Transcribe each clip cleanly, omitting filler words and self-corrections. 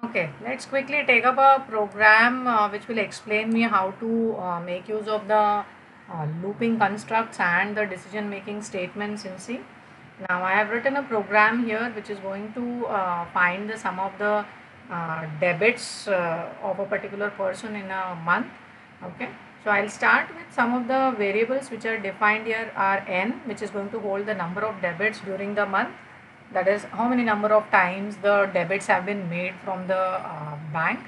Okay, let's quickly take up a program which will explain me how to make use of the looping constructs and the decision making statements in C. Now I have written a program here which is going to find the sum of the debits of a particular person in a month. Okay, so I'll start with some of the variables which are defined here are n, which is going to hold the number of debits during the month, that is how many number of times the debits have been made from the bank.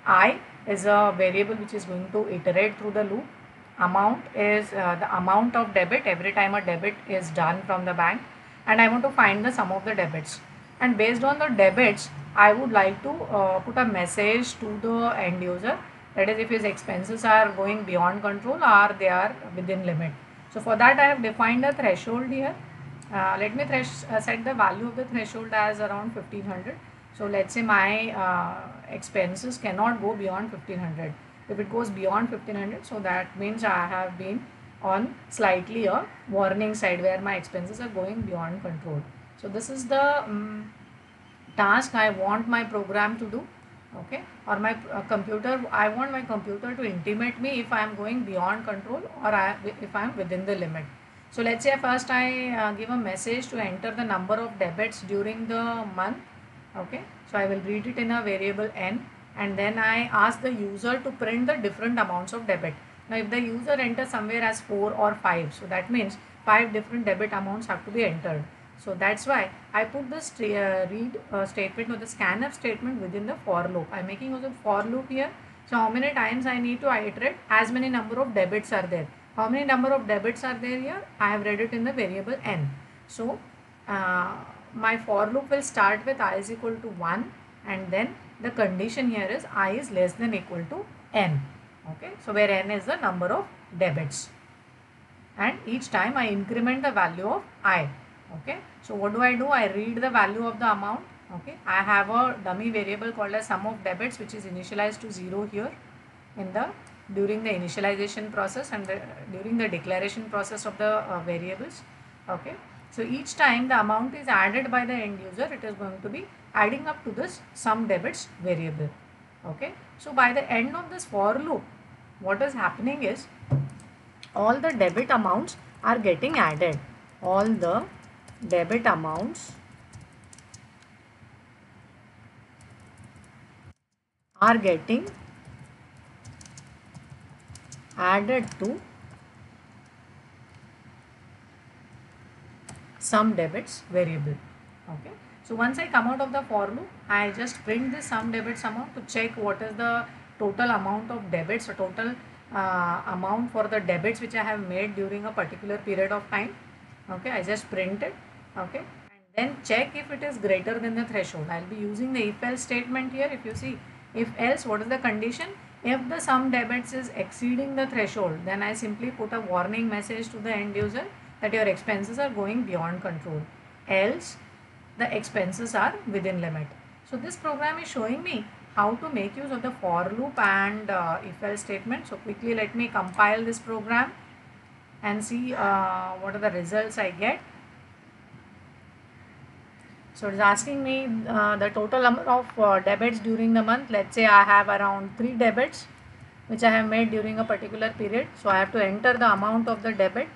I is a variable which is going to iterate through the loop. Amount is the amount of debit every time a debit is done from the bank, and I want to find the sum of the debits. And based on the debits, I would like to put a message to the end user, that is if his expenses are going beyond control or they are within limit. So for that I have defined a threshold here. Let me set the value of the threshold as around 1500. So let's say my expenses cannot go beyond 1500. If it goes beyond 1500, so that means I have been on slightly a warning side where my expenses are going beyond control. So this is the task I want my program to do. Okay, or my computer, I want my computer to intimate me if I am going beyond control or if I am within the limit. So let's say first I give a message to enter the number of debits during the month. Okay, so I will read it in a variable n, and then I ask the user to print the different amounts of debit. Now if the user enters somewhere as 4 or 5, so that means 5 different debit amounts have to be entered. So that's why I put this read statement or the scanf statement within the for loop. I'm making also for loop here. So how many times I need to iterate, as many number of debits are there. How many number of debits are there here? I have read it in the variable n. So my for loop will start with I is equal to 1, and then the condition here is I is less than equal to n. Okay, so where n is the number of debits, and each time I increment the value of I. Okay, so what do? I read the value of the amount. Okay, I have a dummy variable called as sum of debits, which is initialized to 0 here in the during the initialization process and during the declaration process of the variables. Okay, so each time the amount is added by the end user, it is going to be adding up to this sum debits variable. Okay, so by the end of this for loop, what is happening is all the debit amounts are getting added. All the debit amounts are getting added to sum debits variable. Okay, so once I come out of the for loop, I just print this sum debits amount to check what is the total amount of debits or total amount for the debits which I have made during a particular period of time. Okay, I just print it. Okay, and then check if it is greater than the threshold. I'll be using the if else statement here. If you see, if else, what is the condition? If the sum debits is exceeding the threshold, then I simply put a warning message to the end user that your expenses are going beyond control, else the expenses are within limit. So this program is showing me how to make use of the for loop and if else statement. So quickly let me compile this program and see what are the results I get. So it's asking me the total number of debits during the month. Let's say I have around 3 debits which I have made during a particular period. So I have to enter the amount of the debit.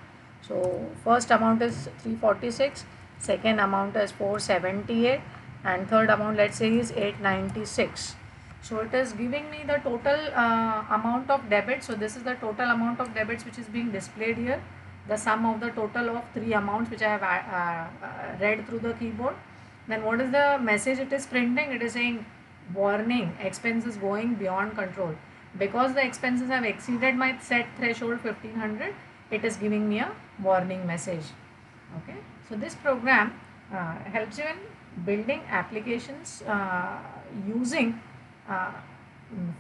So first amount is 346, second amount is 478, and third amount, let's say, is 896. So it is giving me the total amount of debits. So this is the total amount of debits which is being displayed here. The sum of the total of 3 amounts which I have read through the keyboard. Then what is the message it is printing? It is saying warning, expenses going beyond control. Because the expenses have exceeded my set threshold 1500, it is giving me a warning message. Okay, so this program helps you in building applications using uh,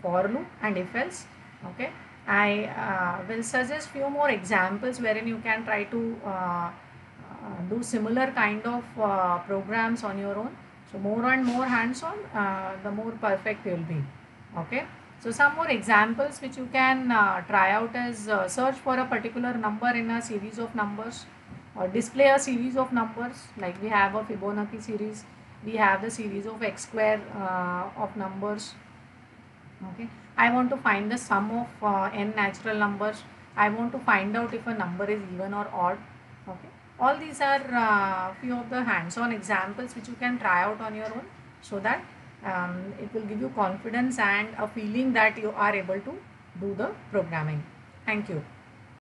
for loop and if else. Okay, I will suggest few more examples wherein you can try to do similar kind of programs on your own. So more and more hands on, the more perfect you will be. Okay, so some more examples which you can try out is search for a particular number in a series of numbers, or display a series of numbers, like we have a Fibonacci series. we have the series of x square of numbers. Okay, I want to find the sum of n natural numbers. I want to find out if a number is even or odd. Okay, all these are few of the hands-on examples which you can try out on your own, so that it will give you confidence and a feeling that you are able to do the programming. Thank you.